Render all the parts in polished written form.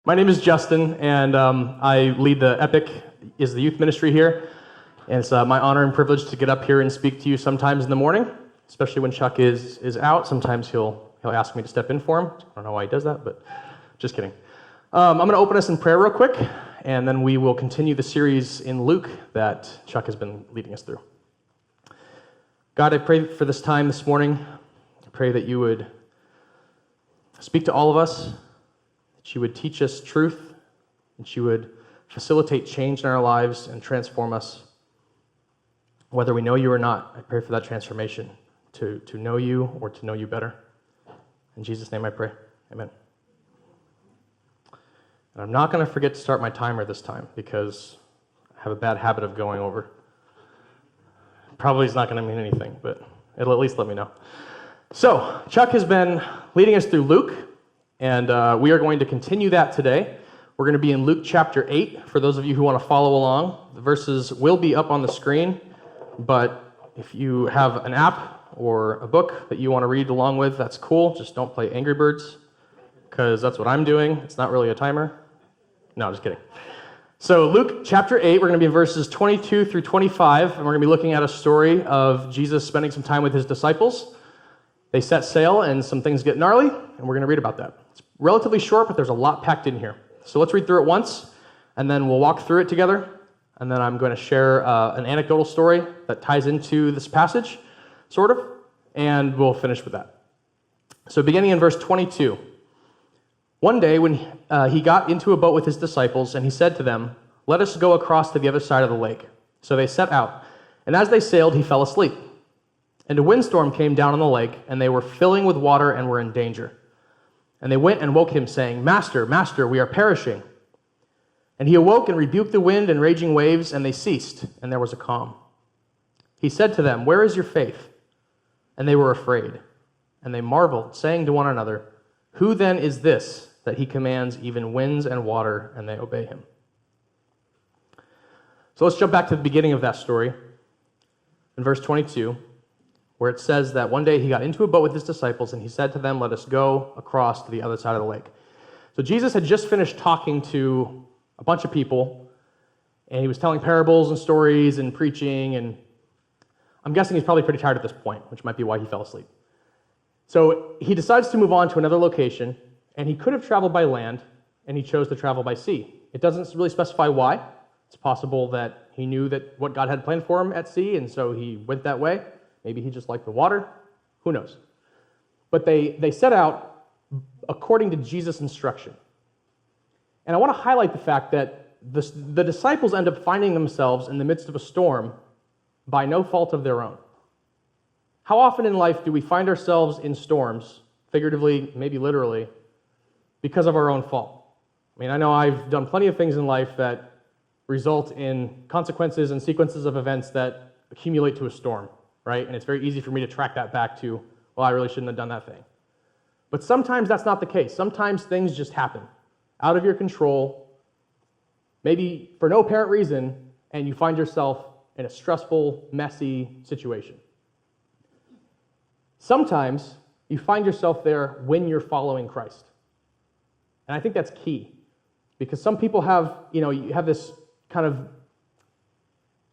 My name is Justin, and I lead the Epic, is the youth ministry here. And it's my honor and privilege to get up here and speak to you sometimes in the morning, especially when Chuck is out. Sometimes he'll ask me to step in for him. I don't know why he does that, but just kidding. I'm going to open us in prayer real quick, and then we will continue the series in Luke that Chuck has been leading us through. God, I pray for this time this morning. I pray that you would speak to all of us, that you would teach us truth, that you would facilitate change in our lives and transform us. Whether we know you or not, I pray for that transformation, to know you or to know you better. In Jesus' name I pray, amen. And I'm not going to forget to start my timer this time because I have a bad habit of going over. Probably is not going to mean anything, but it'll at least let me know. So, Chuck has been leading us through Luke, and we are going to continue that today. We're going to be in Luke chapter 8. For those of you who want to follow along, the verses will be up on the screen, but if you have an app or a book that you want to read along with, that's cool. Just don't play Angry Birds, because that's what I'm doing. It's not really a timer. No, just kidding. So Luke chapter 8, we're going to be in verses 22 through 25, and we're going to be looking at a story of Jesus spending some time with his disciples. They set sail, and some things get gnarly, and we're going to read about that. It's relatively short, but there's a lot packed in here. So let's read through it once, and then we'll walk through it together, and then I'm going to share an anecdotal story that ties into this passage, sort of, and we'll finish with that. So beginning in verse 22. One day when he got into a boat with his disciples, and he said to them, "Let us go across to the other side of the lake." So they set out, and as they sailed, he fell asleep. And a windstorm came down on the lake, and they were filling with water and were in danger. And they went and woke him, saying, "Master, Master, we are perishing." And he awoke and rebuked the wind and raging waves, and they ceased, and there was a calm. He said to them, "Where is your faith?" And they were afraid. And they marveled, saying to one another, "Who then is this, that he commands even winds and water, and they obey him?" So let's jump back to the beginning of that story, in verse 22, where it says that one day he got into a boat with his disciples, and he said to them, "Let us go across to the other side of the lake." So Jesus had just finished talking to a bunch of people, and he was telling parables and stories and preaching, and I'm guessing he's probably pretty tired at this point, which might be why he fell asleep. So he decides to move on to another location, and he could have traveled by land, and he chose to travel by sea. It doesn't really specify why. It's possible that he knew that what God had planned for him at sea, and so he went that way. Maybe he just liked the water. Who knows? But they set out according to Jesus' instruction. And I want to highlight the fact that the disciples end up finding themselves in the midst of a storm by no fault of their own. How often in life do we find ourselves in storms, figuratively, maybe literally, because of our own fault? I mean, I know I've done plenty of things in life that result in consequences and sequences of events that accumulate to a storm, right? And it's very easy for me to track that back to, well, I really shouldn't have done that thing. But sometimes that's not the case. Sometimes things just happen out of your control, maybe for no apparent reason, and you find yourself in a stressful, messy situation. Sometimes you find yourself there when you're following Christ. And I think that's key, because some people have, you have this kind of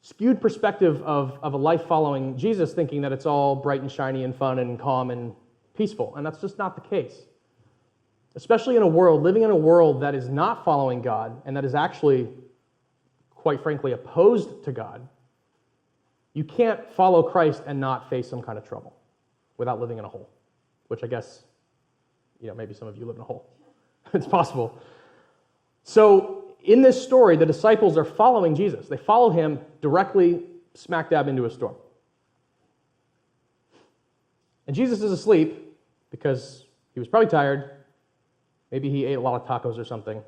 skewed perspective of a life following Jesus, thinking that it's all bright and shiny and fun and calm and peaceful, and that's just not the case. Especially living in a world that is not following God and that is actually, quite frankly, opposed to God. You can't follow Christ and not face some kind of trouble without living in a hole, which I guess, maybe some of you live in a hole. It's possible. So in this story, the disciples are following Jesus. They follow him directly smack dab into a storm. And Jesus is asleep because he was probably tired. Maybe he ate a lot of tacos or something.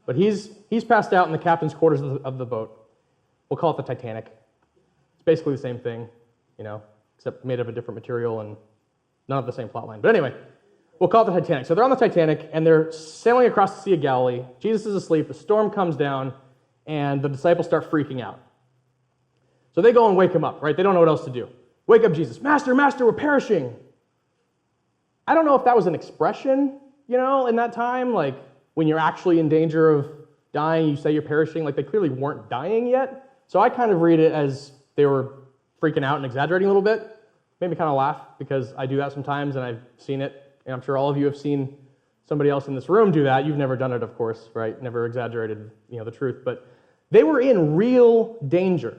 But he's passed out in the captain's quarters of the boat. We'll call it the Titanic. It's basically the same thing, except made of a different material and none of the same plot line. But anyway, we'll call it the Titanic. So they're on the Titanic, and they're sailing across the Sea of Galilee. Jesus is asleep, a storm comes down, and the disciples start freaking out. So they go and wake him up, right? They don't know what else to do. Wake up Jesus. "Master, Master, we're perishing." I don't know if that was an expression, in that time, like, when you're actually in danger of dying, you say you're perishing, like they clearly weren't dying yet. So I kind of read it as they were freaking out and exaggerating a little bit. Made me kind of laugh because I do that sometimes and I've seen it, and I'm sure all of you have seen somebody else in this room do that. You've never done it, of course, right? Never exaggerated, the truth, but they were in real danger.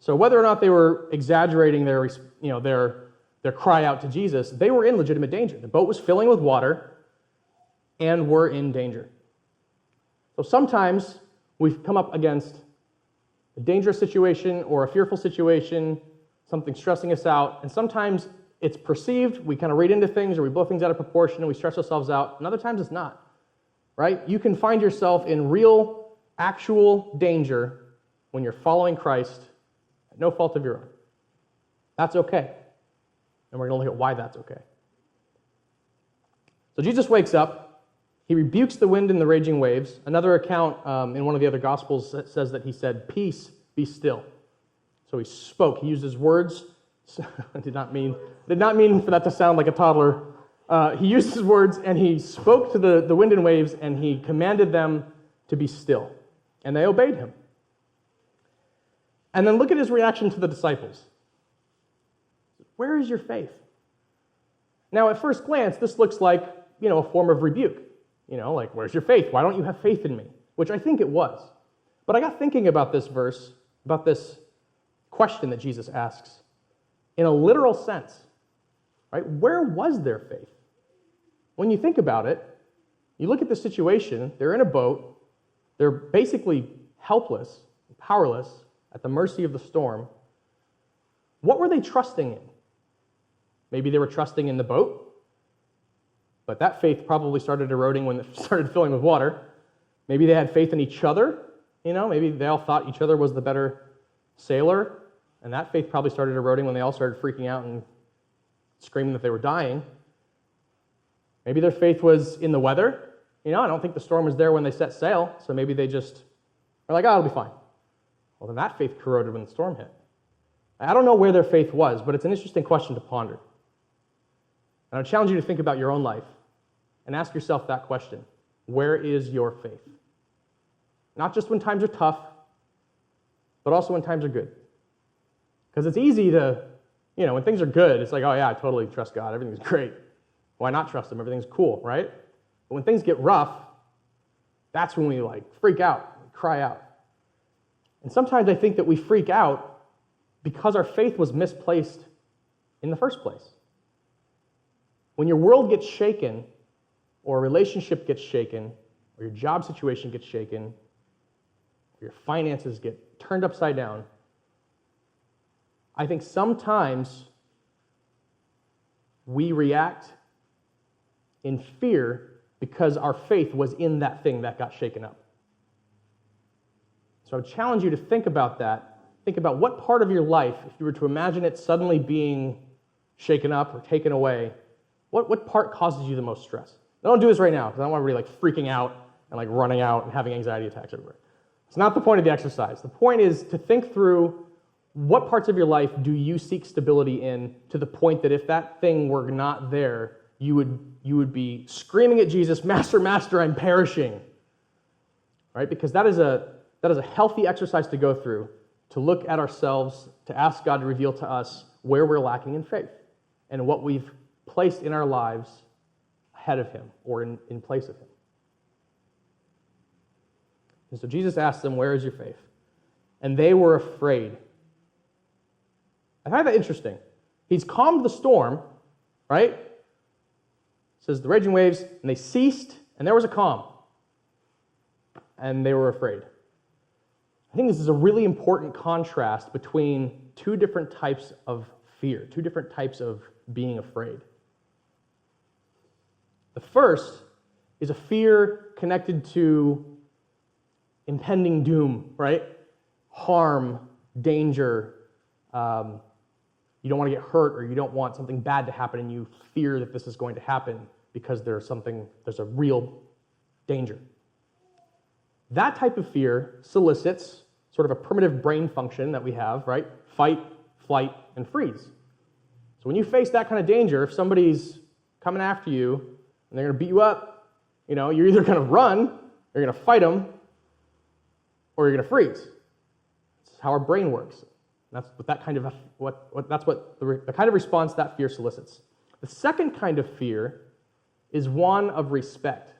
So whether or not they were exaggerating their cry out to Jesus, they were in legitimate danger. The boat was filling with water and were in danger. So sometimes we've come up against a dangerous situation or a fearful situation, something stressing us out, and sometimes it's perceived, we kind of read into things or we blow things out of proportion and we stress ourselves out, and other times it's not, right? You can find yourself in real, actual danger when you're following Christ at no fault of your own. That's okay. And we're going to look at why that's okay. So Jesus wakes up. He rebukes the wind and the raging waves. Another account in one of the other Gospels says that he said, "Peace, be still." So he spoke. He used his words. I did not mean for that to sound like a toddler. He used his words and he spoke to the wind and waves and he commanded them to be still. And they obeyed him. And then look at his reaction to the disciples. Where is your faith? Now, at first glance, this looks like, a form of rebuke. Like, where's your faith? Why don't you have faith in me? Which I think it was. But I got thinking about this verse, about this question that Jesus asks, in a literal sense, right? Where was their faith? When you think about it, you look at the situation, they're in a boat, they're basically helpless, powerless, at the mercy of the storm. What were they trusting in? Maybe they were trusting in the boat, but that faith probably started eroding when it started filling with water. Maybe they had faith in each other, maybe they all thought each other was the better sailor, and that faith probably started eroding when they all started freaking out and screaming that they were dying. Maybe their faith was in the weather. I don't think the storm was there when they set sail, so maybe they just are like, it'll be fine. Well, then that faith corroded when the storm hit. I don't know where their faith was, but it's an interesting question to ponder. And I challenge you to think about your own life and ask yourself that question. Where is your faith? Not just when times are tough, but also when times are good. Because it's easy to, when things are good, it's like, oh yeah, I totally trust God. Everything's great. Why not trust him? Everything's cool, right? But when things get rough, that's when we freak out, we cry out. And sometimes I think that we freak out because our faith was misplaced in the first place. When your world gets shaken, or a relationship gets shaken, or your job situation gets shaken, or your finances get turned upside down, I think sometimes we react in fear because our faith was in that thing that got shaken up. So I would challenge you to think about that. Think about what part of your life, if you were to imagine it suddenly being shaken up or taken away, what part causes you the most stress? Now, don't do this right now, because I don't want to be freaking out and running out and having anxiety attacks everywhere. It's not the point of the exercise. The point is to think through what parts of your life do you seek stability in, to the point that if that thing were not there, you would be screaming at Jesus, "Master, Master, I'm perishing." Right? Because that is a healthy exercise to go through, to look at ourselves, to ask God to reveal to us where we're lacking in faith and what we've placed in our lives ahead of him or in place of him. And so Jesus asked them, "Where is your faith?" And they were afraid. I find that interesting. He's calmed the storm, right? It says the raging waves, and they ceased, and there was a calm. And they were afraid. I think this is a really important contrast between two different types of fear, two different types of being afraid. The first is a fear connected to impending doom, right? Harm, danger. You don't want to get hurt, or you don't want something bad to happen, and you fear that this is going to happen because there's a real danger. That type of fear solicits sort of a primitive brain function that we have, right? Fight, flight, and freeze. So when you face that kind of danger, if somebody's coming after you and they're going to beat you up, You're either going to run, you're going to fight them, or you're going to freeze. That's how our brain works. That's what that kind of the kind of response that fear solicits. The second kind of fear is one of respect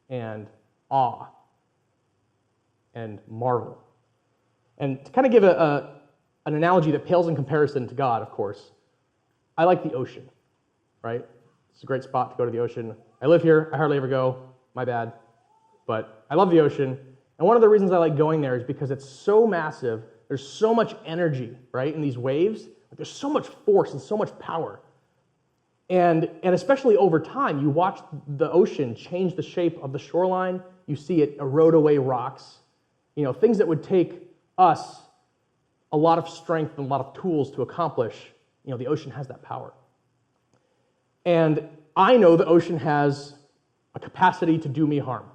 and awe and marvel. And to kind of give an analogy that pales in comparison to God, of course, I like the ocean, right? It's a great spot to go to the ocean. I live here. I hardly ever go. My bad. But I love the ocean. And one of the reasons I like going there is because it's so massive. There's so much energy, right, in these waves. There's so much force and so much power. And especially over time, you watch the ocean change the shape of the shoreline. You see it erode away rocks. Things that would take us a lot of strength and a lot of tools to accomplish. The ocean has that power. And I know the ocean has a capacity to do me harm,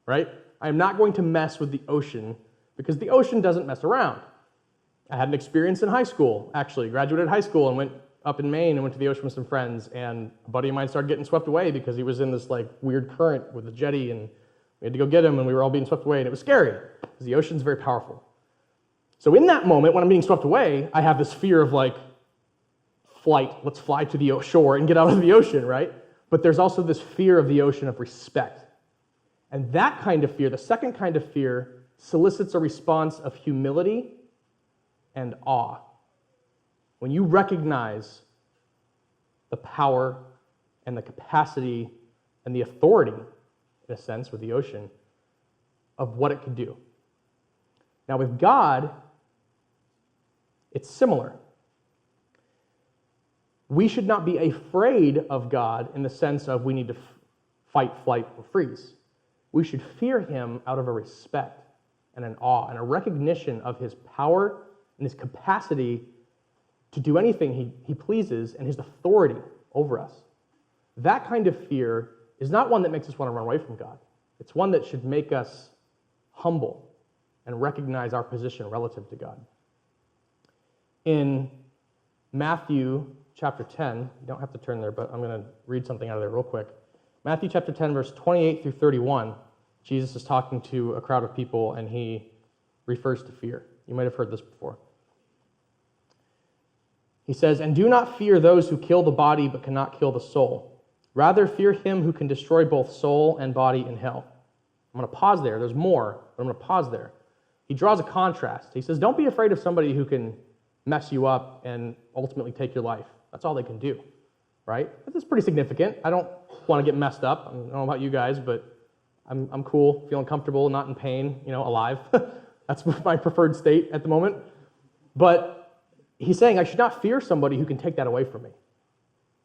right? I am not going to mess with the ocean because the ocean doesn't mess around. I had an experience in high school, actually. Graduated high school and went up in Maine and went to the ocean with some friends, and a buddy of mine started getting swept away because he was in this weird current with a jetty, and we had to go get him, and we were all being swept away, and it was scary because the ocean's very powerful. So in that moment, when I'm being swept away, I have this fear of flight. Let's fly to the shore and get out of the ocean, right? But there's also this fear of the ocean of respect. And that kind of fear, the second kind of fear, solicits a response of humility and awe. When you recognize the power and the capacity and the authority, in a sense, with the ocean, of what it could do. Now, with God, it's similar. We should not be afraid of God in the sense of we need to fight, flight, or freeze. We should fear him out of a respect and an awe and a recognition of his power and his capacity to do anything he pleases and his authority over us. That kind of fear is not one that makes us want to run away from God. It's one that should make us humble and recognize our position relative to God. In Matthew chapter 10, you don't have to turn there, but I'm going to read something out of there real quick. Matthew chapter 10, verse 28 through 31, Jesus is talking to a crowd of people, and he refers to fear. You might have heard this before. He says, "And do not fear those who kill the body but cannot kill the soul. Rather fear him who can destroy both soul and body in hell." I'm going to pause there. There's more, but I'm going to pause there. He draws a contrast. He says, don't be afraid of somebody who can mess you up and ultimately take your life. That's all they can do, right? That's pretty significant. I don't want to get messed up. I don't know about you guys, but I'm cool, feeling comfortable, not in pain, alive. That's my preferred state at the moment. But he's saying I should not fear somebody who can take that away from me.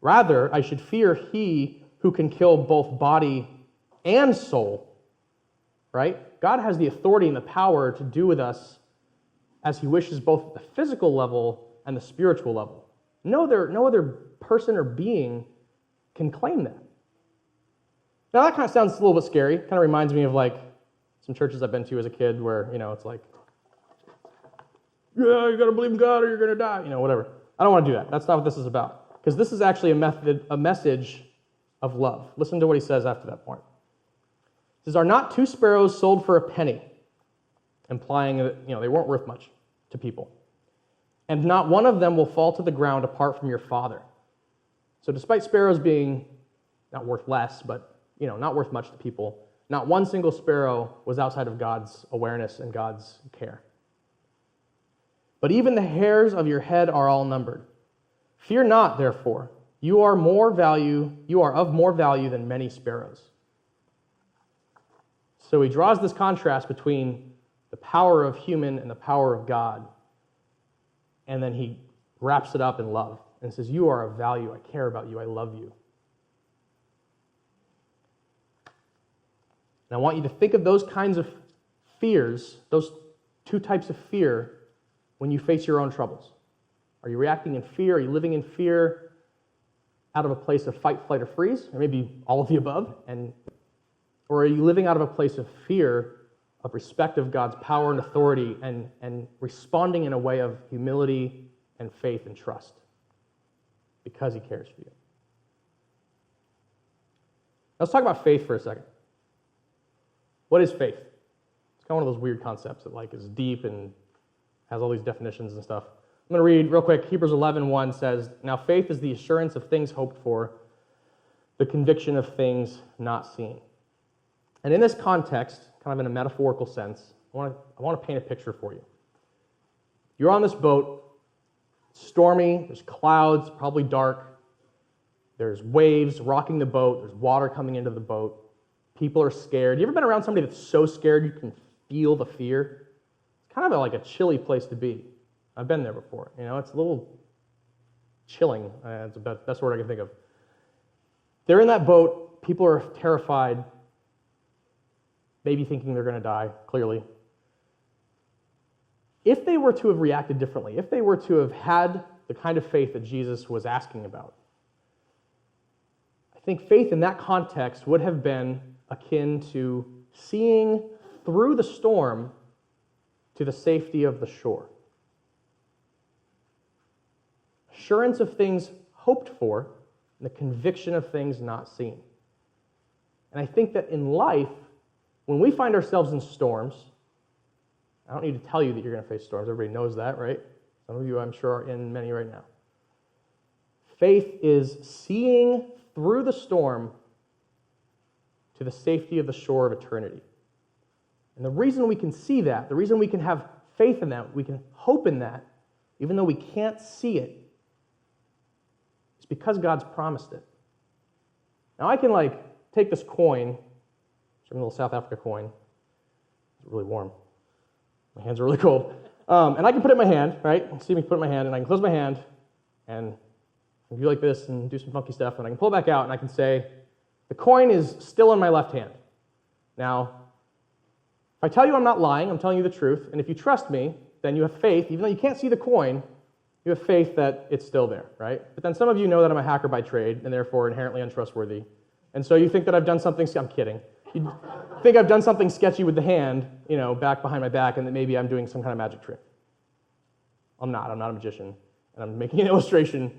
Rather, I should fear he who can kill both body and soul, right? God has the authority and the power to do with us as he wishes, both at the physical level and the spiritual level. No other person or being can claim that. Now that kind of sounds a little bit scary. Kind of reminds me of some churches I've been to as a kid where, it's yeah, you got to believe in God or you're going to die, whatever. I don't want to do that. That's not what this is about. Because this is actually a message of love. Listen to what he says after that point. He says, "Are not 2 sparrows sold for a penny?" Implying that, they weren't worth much to people. "And not one of them will fall to the ground apart from your Father." So despite sparrows being not worth less, but, not worth much to people, not one single sparrow was outside of God's awareness and God's care. "But even the hairs of your head are all numbered. Fear not, therefore. You are of more value than many sparrows." So he draws this contrast between the power of human and the power of God. And then he wraps it up in love and says, you are of value. I care about you. I love you. And I want you to think of those kinds of fears, those 2 types of fear, when you face your own troubles. Are you reacting in fear? Are you living in fear out of a place of fight, flight, or freeze? Or maybe all of the above? Or are you living out of a place of fear, of respect of God's power and authority, and responding in a way of humility and faith and trust because he cares for you? Let's talk about faith for a second. What is faith? It's kind of one of those weird concepts that like is deep and has all these definitions and stuff. I'm going to read real quick. Hebrews 11:1 says, "Now faith is the assurance of things hoped for, the conviction of things not seen." And in this context, kind of in a metaphorical sense, I want to paint a picture for you. You're on this boat, it's stormy, there's clouds, probably dark, there's waves rocking the boat, there's water coming into the boat, people are scared. You ever been around somebody that's so scared you can feel the fear? It's kind of like a chilly place to be. I've been there before. It's a little chilling. It's the best word I can think of. They're in that boat, people are terrified, maybe thinking they're going to die, clearly. If they were to have reacted differently, if they were to have had the kind of faith that Jesus was asking about, I think faith in that context would have been akin to seeing through the storm to the safety of the shore. Assurance of things hoped for, and the conviction of things not seen. And I think that in life, when we find ourselves in storms, I don't need to tell you that you're going to face storms. Everybody knows that, right? Some of you, I'm sure, are in many right now. Faith is seeing through the storm to the safety of the shore of eternity. And the reason we can see that, the reason we can have faith in that, we can hope in that, even though we can't see it, is because God's promised it. Now I can take this coin, a little South Africa coin. It's really warm. My hands are really cold. And I can put it in my hand, right? See me put it in my hand, and I can close my hand, and do like this, and do some funky stuff, and I can pull it back out, and I can say, the coin is still in my left hand. Now, if I tell you I'm not lying, I'm telling you the truth, and if you trust me, then you have faith, even though you can't see the coin, you have faith that it's still there, right? But then some of you know that I'm a hacker by trade, and therefore inherently untrustworthy. And so you think that I've done something, I'm kidding. You think I've done something sketchy with the hand, back behind my back, and that maybe I'm doing some kind of magic trick. I'm not a magician, and I'm making an illustration.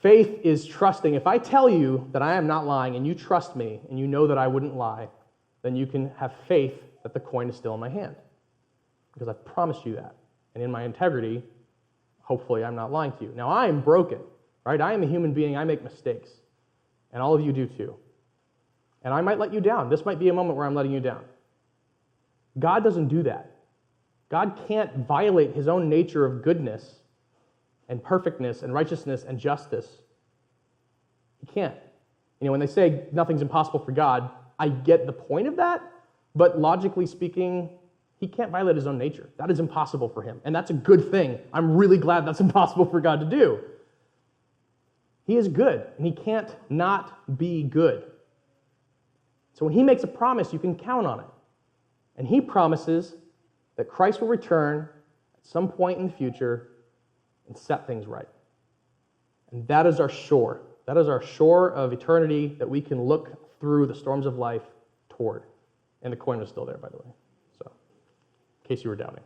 Faith is trusting. If I tell you that I am not lying, and you trust me, and you know that I wouldn't lie, then you can have faith that the coin is still in my hand, because I've promised you that. And in my integrity, hopefully I'm not lying to you. Now, I am broken, right? I am a human being. I make mistakes, and all of you do too. And I might let you down. This might be a moment where I'm letting you down. God doesn't do that. God can't violate his own nature of goodness and perfectness and righteousness and justice. He can't. When they say nothing's impossible for God, I get the point of that, but logically speaking, he can't violate his own nature. That is impossible for him, and that's a good thing. I'm really glad that's impossible for God to do. He is good, and he can't not be good. So when he makes a promise, you can count on it. And he promises that Christ will return at some point in the future and set things right. And that is our shore. That is our shore of eternity that we can look through the storms of life toward. And the coin was still there, by the way. So, in case you were doubting.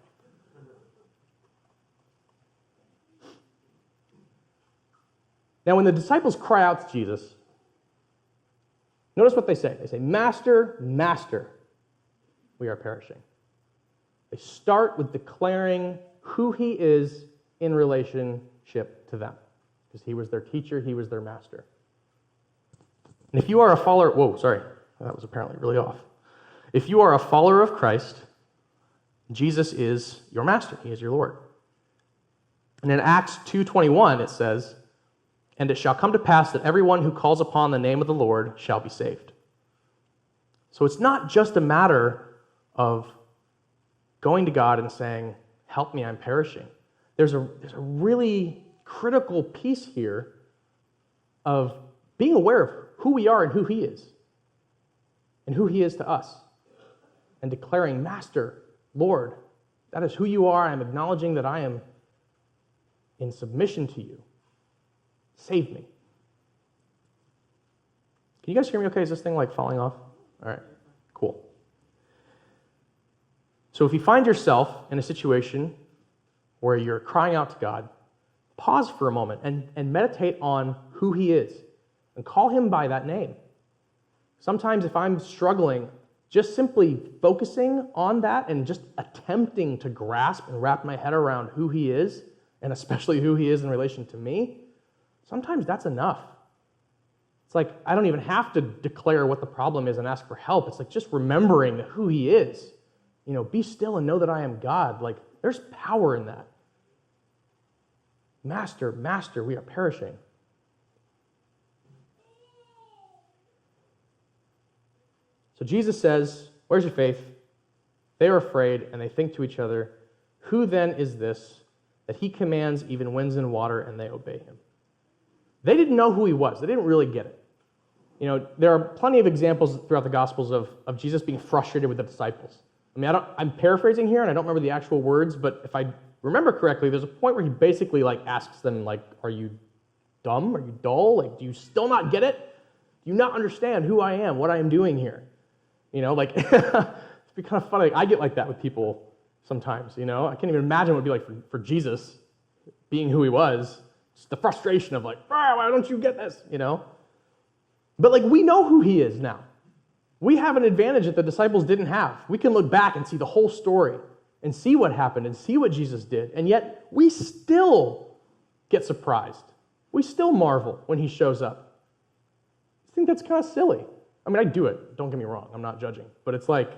Now, when the disciples cry out to Jesus, notice what they say. They say, "Master, Master, we are perishing." They start with declaring who he is in relationship to them, because he was their teacher, he was their master. And if you are a follower, that was apparently really off. If you are a follower of Christ, Jesus is your master, he is your Lord. And in Acts 2:21 it says, "And it shall come to pass that everyone who calls upon the name of the Lord shall be saved." So it's not just a matter of going to God and saying, "Help me, I'm perishing." There's a really critical piece here of being aware of who we are and who he is, and who he is to us, and declaring, "Master, Lord, that is who you are. I'm acknowledging that I am in submission to you. Save me." Can you guys hear me okay? Is this thing falling off? All right, cool. So if you find yourself in a situation where you're crying out to God, pause for a moment and meditate on who he is and call him by that name. Sometimes if I'm struggling just simply focusing on that and just attempting to grasp and wrap my head around who he is, and especially who he is in relation to me, sometimes that's enough. It's like I don't even have to declare what the problem is and ask for help. It's like just remembering who he is. Be still and know that I am God. Like, there's power in that. Master, Master, we are perishing. So Jesus says, where's your faith? They are afraid, and they think to each other, who then is this that he commands even winds and water, and they obey him? They didn't know who he was. They didn't really get it. There are plenty of examples throughout the Gospels of Jesus being frustrated with the disciples. I'm paraphrasing here, and I don't remember the actual words, but if I remember correctly, there's a point where he basically asks them, are you dumb? Are you dull? Do you still not get it? Do you not understand who I am, what I am doing here? It's kind of funny. I get like that with people sometimes, I can't even imagine what it would be like for Jesus, being who he was. Just the frustration of why don't you get this, But we know who he is now. We have an advantage that the disciples didn't have. We can look back and see the whole story and see what happened and see what Jesus did. And yet we still get surprised. We still marvel when he shows up. I think that's kind of silly. I do it. Don't get me wrong. I'm not judging. But it's kind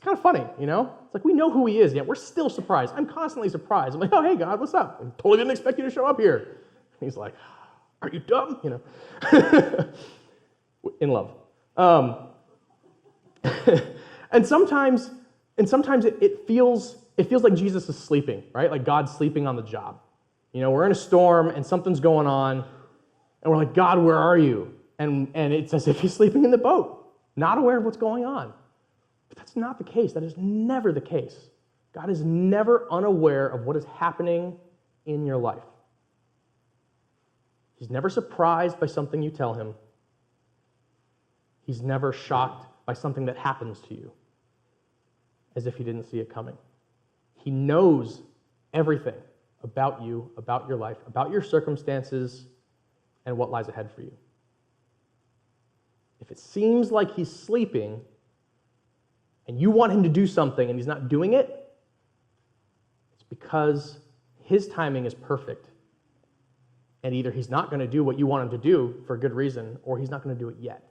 of funny, It's we know who he is, yet we're still surprised. I'm constantly surprised. I'm like, oh, hey, God, what's up? I totally didn't expect you to show up here. And he's like, are you dumb? In love. And sometimes it feels like Jesus is sleeping, right? Like God's sleeping on the job. We're in a storm and something's going on, and we're like, God, where are you? And it's as if he's sleeping in the boat, not aware of what's going on. But that's not the case. That is never the case. God is never unaware of what is happening in your life. He's never surprised by something you tell him. He's never shocked by something that happens to you, as if he didn't see it coming. He knows everything about you, about your life, about your circumstances, and what lies ahead for you. If it seems like he's sleeping, and you want him to do something and he's not doing it, it's because his timing is perfect. And either he's not going to do what you want him to do for a good reason, or he's not going to do it yet.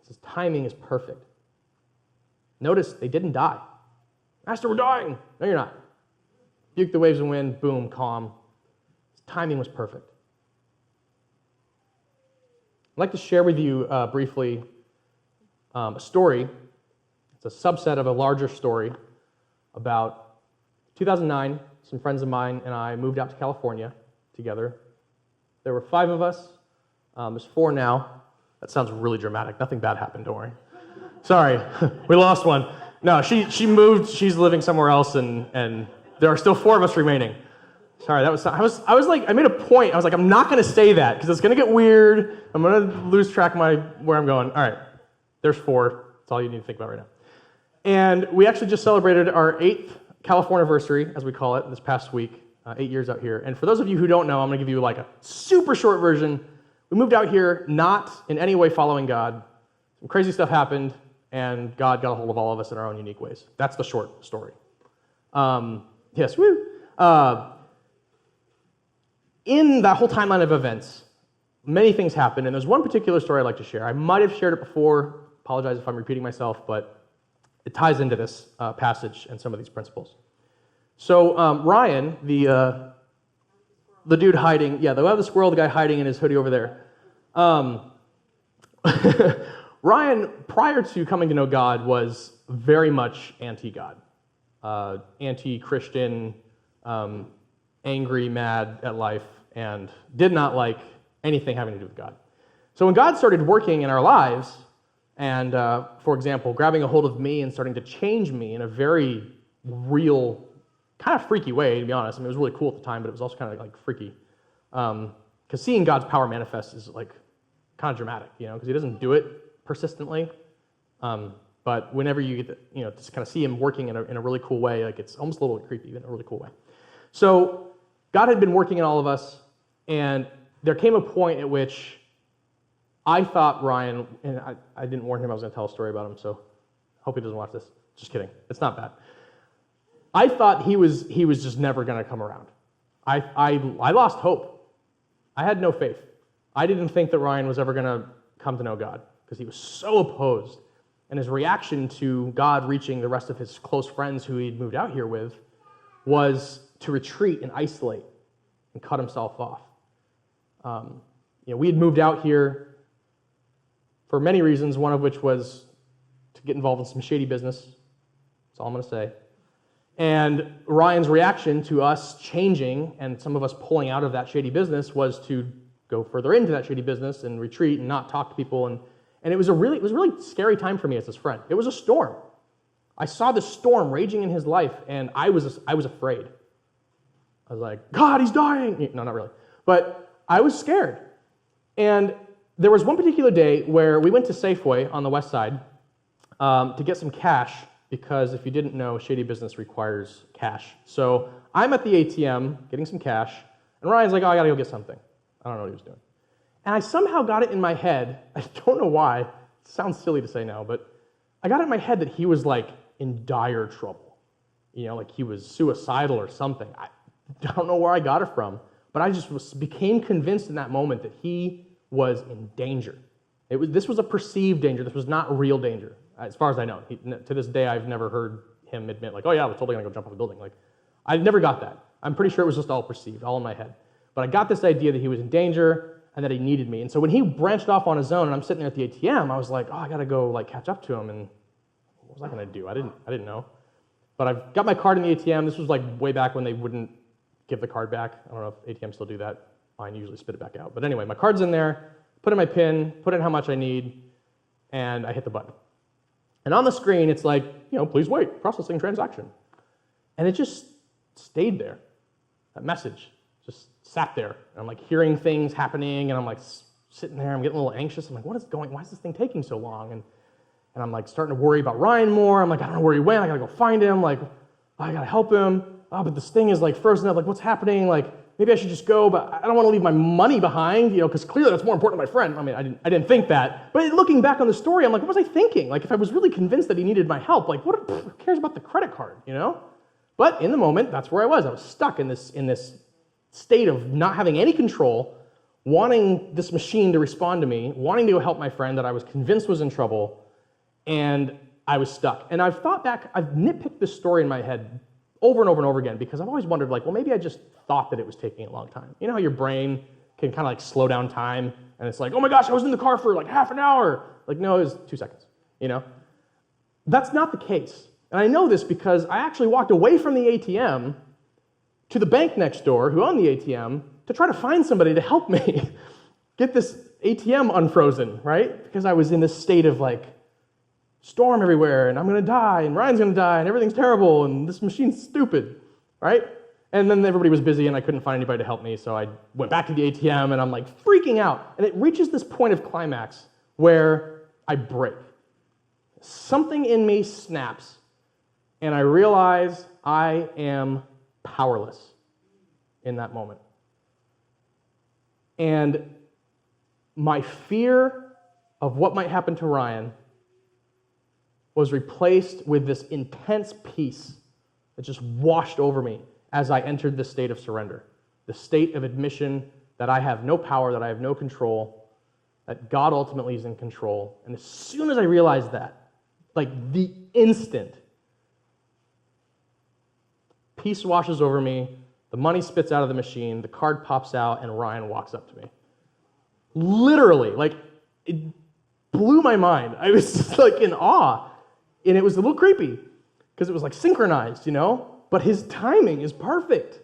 His timing is perfect. Notice they didn't die. Master, we're dying. No, you're not. Buke the waves and wind, boom, calm. His timing was perfect. I'd like to share with you briefly a story. It's a subset of a larger story about 2009. Some friends of mine and I moved out to California together. There were 5 of us. There's 4 now. That sounds really dramatic. Nothing bad happened, don't worry. Sorry, we lost one. No, she moved. She's living somewhere else, and there are still 4 of us remaining. Sorry, I was like, I made a point. I was like, I'm not going to say that because it's going to get weird. I'm going to lose track of where I'm going. All right, there's 4. That's all you need to think about right now. And we actually just celebrated our 8th California anniversary, as we call it, this past week. 8 years out here. And for those of you who don't know, I'm going to give you a super short version. We moved out here not in any way following God. Some crazy stuff happened, and God got a hold of all of us in our own unique ways. That's the short story. Yes, woo. In that whole timeline of events, many things happened, and there's one particular story I'd like to share. I might have shared it before. Apologize if I'm repeating myself, but it ties into this passage and some of these principles. So Ryan, the dude hiding, the squirrel, the guy hiding in his hoodie over there. Ryan, prior to coming to know God, was very much anti-God, anti-Christian, angry, mad at life, and did not like anything having to do with God. So when God started working in our lives, and for example, grabbing a hold of me and starting to change me in a very real, kind of freaky way, to be honest. I mean, it was really cool at the time, but it was also kind of freaky. Because seeing God's power manifest is kind of dramatic, because he doesn't do it persistently. But whenever you get to, just kind of see him working in a really cool way, it's almost a little creepy in a really cool way. So God had been working in all of us, and there came a point at which I thought Ryan, and I didn't warn him I was going to tell a story about him, so hope he doesn't watch this. Just kidding. It's not bad. I thought he was just never going to come around. I lost hope. I had no faith. I didn't think that Ryan was ever going to come to know God because he was so opposed. And his reaction to God reaching the rest of his close friends who he'd moved out here with was to retreat and isolate and cut himself off. We had moved out here for many reasons, one of which was to get involved in some shady business. That's all I'm going to say. And Ryan's reaction to us changing and some of us pulling out of that shady business was to go further into that shady business and retreat and not talk to people. And it was a really scary time for me as his friend. It was a storm. I saw this storm raging in his life, and I was afraid. I was like, God, he's dying. No, not really. But I was scared. And there was one particular day where we went to Safeway on the west side to get some cash, because if you didn't know, shady business requires cash. So I'm at the ATM getting some cash, and Ryan's like, oh, I got to go get something. I don't know what he was doing. And I somehow got it in my head, I don't know why, it sounds silly to say now, but I got it in my head that he was like in dire trouble. Like he was suicidal or something. I don't know where I got it from, but I just became convinced in that moment that he was in danger. This was a perceived danger. This was not real danger, as far as I know. To this day, I've never heard him admit, like, oh yeah, I was totally going to go jump off a building. Like, I never got that. I'm pretty sure it was just all perceived, all in my head. But I got this idea that he was in danger and that he needed me. And so when he branched off on his own and I'm sitting there at the ATM, I was like, oh, I got to go like catch up to him. And what was I going to do? I didn't know. But I've got my card in the ATM. This was like way back when they wouldn't give the card back. I don't know if ATMs still do that. Mine usually spit it back out. But anyway, my card's in there, put in my PIN, put in how much I need, and I hit the button. And on the screen, it's like, please wait, processing transaction. And it just stayed there. That message just sat there. And I'm like hearing things happening, and I'm like sitting there, I'm getting a little anxious. I'm like, why is this thing taking so long? And I'm like starting to worry about Ryan more. I'm like, I don't know where he went. I gotta go find him. Like, I gotta help him. Oh, but this thing is like frozen up. Like, what's happening? Like, maybe I should just go, but I don't want to leave my money behind, because clearly that's more important to my friend. I mean, I didn't think that. But looking back on the story, I'm like, what was I thinking? Like, if I was really convinced that he needed my help, like, who cares about the credit card, But in the moment, that's where I was. I was stuck in this state of not having any control, wanting this machine to respond to me, wanting to go help my friend that I was convinced was in trouble, and I was stuck. And I've thought back, I've nitpicked this story in my head over and over and over again, because I've always wondered, like, well, maybe I just thought that it was taking a long time. You know how your brain can kind of like slow down time, and it's like, oh my gosh, I was in the car for like half an hour. Like, no, it was 2 seconds, That's not the case. And I know this because I actually walked away from the ATM to the bank next door, who owned the ATM, to try to find somebody to help me get this ATM unfrozen, right? Because I was in this state of like, storm everywhere, and I'm going to die, and Ryan's going to die, and everything's terrible, and this machine's stupid, right? And then everybody was busy, and I couldn't find anybody to help me, so I went back to the ATM, and I'm like freaking out. And it reaches this point of climax where I break. Something in me snaps, and I realize I am powerless in that moment. And my fear of what might happen to Ryan was replaced with this intense peace that just washed over me as I entered this state of surrender, the state of admission that I have no power, that I have no control, that God ultimately is in control. And as soon as I realized that, like the instant, peace washes over me, the money spits out of the machine, the card pops out, and Ryan walks up to me. Literally, like, it blew my mind. I was just like in awe. And it was a little creepy because it was like synchronized, but his timing is perfect.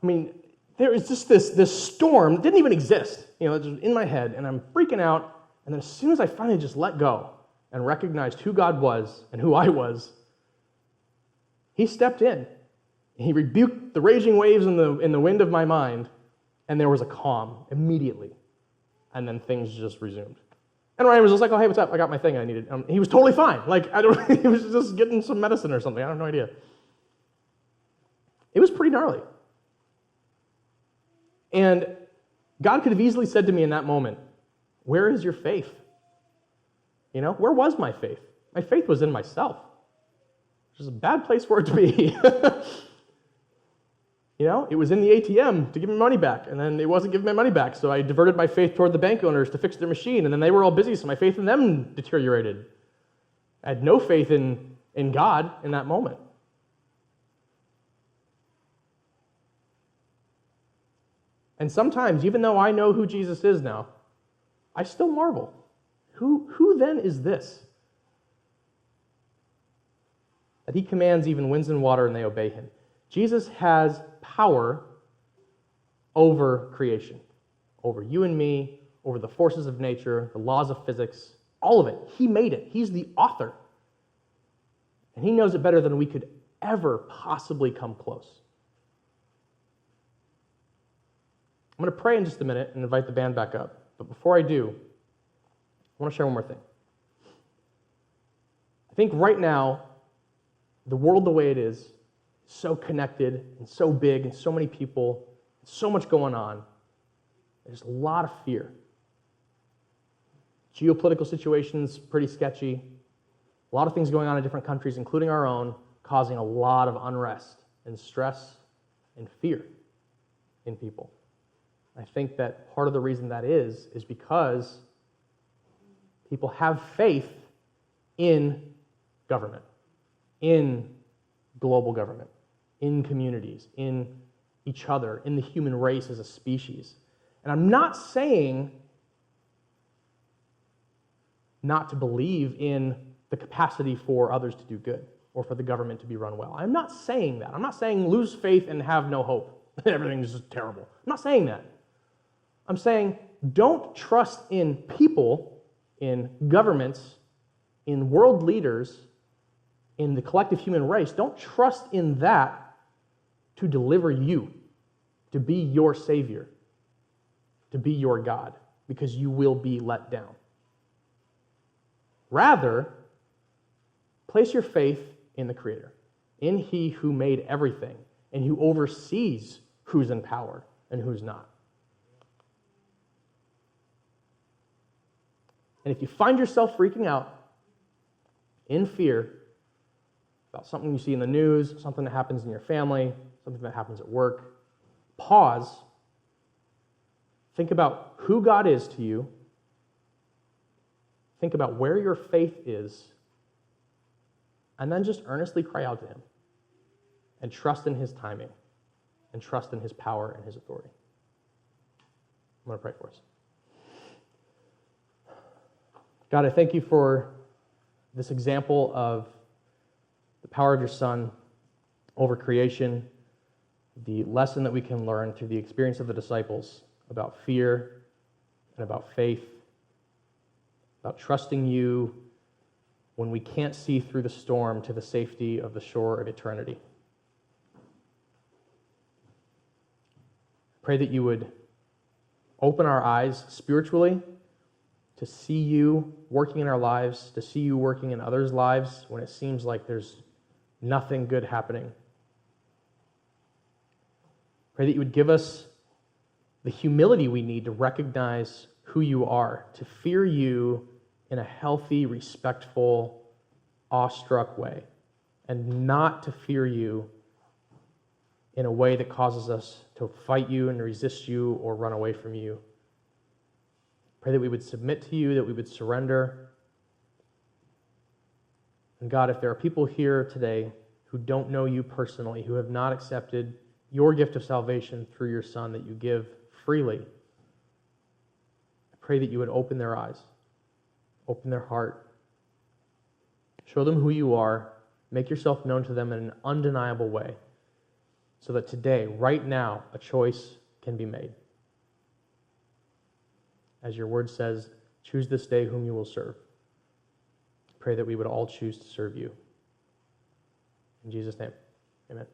I mean, there is just this storm that didn't even exist, it's just in my head, and I'm freaking out. And then as soon as I finally just let go and recognized who God was and who I was, he stepped in. He rebuked the raging waves in the wind of my mind, and there was a calm immediately. And then things just resumed. And Ryan was just like, oh, hey, what's up? I got my thing I needed. He was totally fine. Like, he was just getting some medicine or something. I have no idea. It was pretty gnarly. And God could have easily said to me in that moment, Where is your faith? You know, where was my faith? My faith was in myself. Which is a bad place for it to be. You know, it was in the ATM to give me money back, and then it wasn't giving me money back, so I diverted my faith toward the bank owners to fix their machine, and then they were all busy, so my faith in them deteriorated. I had no faith in God in that moment. And sometimes, even though I know who Jesus is now, I still marvel. Who then is this? That he commands even winds and water and they obey him. Jesus has power over creation, over you and me, over the forces of nature, the laws of physics, all of it. He made it. He's the author. And he knows it better than we could ever possibly come close. I'm going to pray in just a minute and invite the band back up. But before I do, I want to share one more thing. I think right now, the world the way it is so connected and so big and so many people, so much going on. There's a lot of fear. Geopolitical situations pretty sketchy. A lot of things going on in different countries, including our own, causing a lot of unrest and stress and fear in people. I think that part of the reason that is because people have faith in government, in global government, in communities, in each other, in the human race as a species. And I'm not saying not to believe in the capacity for others to do good or for the government to be run well. I'm not saying that. I'm not saying lose faith and have no hope. Everything's just terrible. I'm not saying that. I'm saying don't trust in people, in governments, in world leaders, in the collective human race. Don't trust in that to deliver you, to be your Savior, to be your God, because you will be let down. Rather, place your faith in the Creator, in He who made everything and who oversees who's in power and who's not. And if you find yourself freaking out in fear about something you see in the news, something that happens in your family, something that happens at work, pause, think about who God is to you, think about where your faith is, and then just earnestly cry out to Him and trust in His timing and trust in His power and His authority. I'm going to pray for us. God, I thank you for this example of the power of your Son over creation, the lesson that we can learn through the experience of the disciples about fear and about faith, about trusting you when we can't see through the storm to the safety of the shore of eternity. Pray that you would open our eyes spiritually to see you working in our lives, to see you working in others' lives when it seems like there's nothing good happening. Pray that you would give us the humility we need to recognize who you are, to fear you in a healthy, respectful, awestruck way, and not to fear you in a way that causes us to fight you and resist you or run away from you. Pray that we would submit to you, that we would surrender. And God, if there are people here today who don't know you personally, who have not accepted your gift of salvation through your Son that you give freely, I pray that you would open their eyes, open their heart, show them who you are, make yourself known to them in an undeniable way, so that today, right now, a choice can be made. As your word says, choose this day whom you will serve. Pray that we would all choose to serve you. In Jesus' name, amen.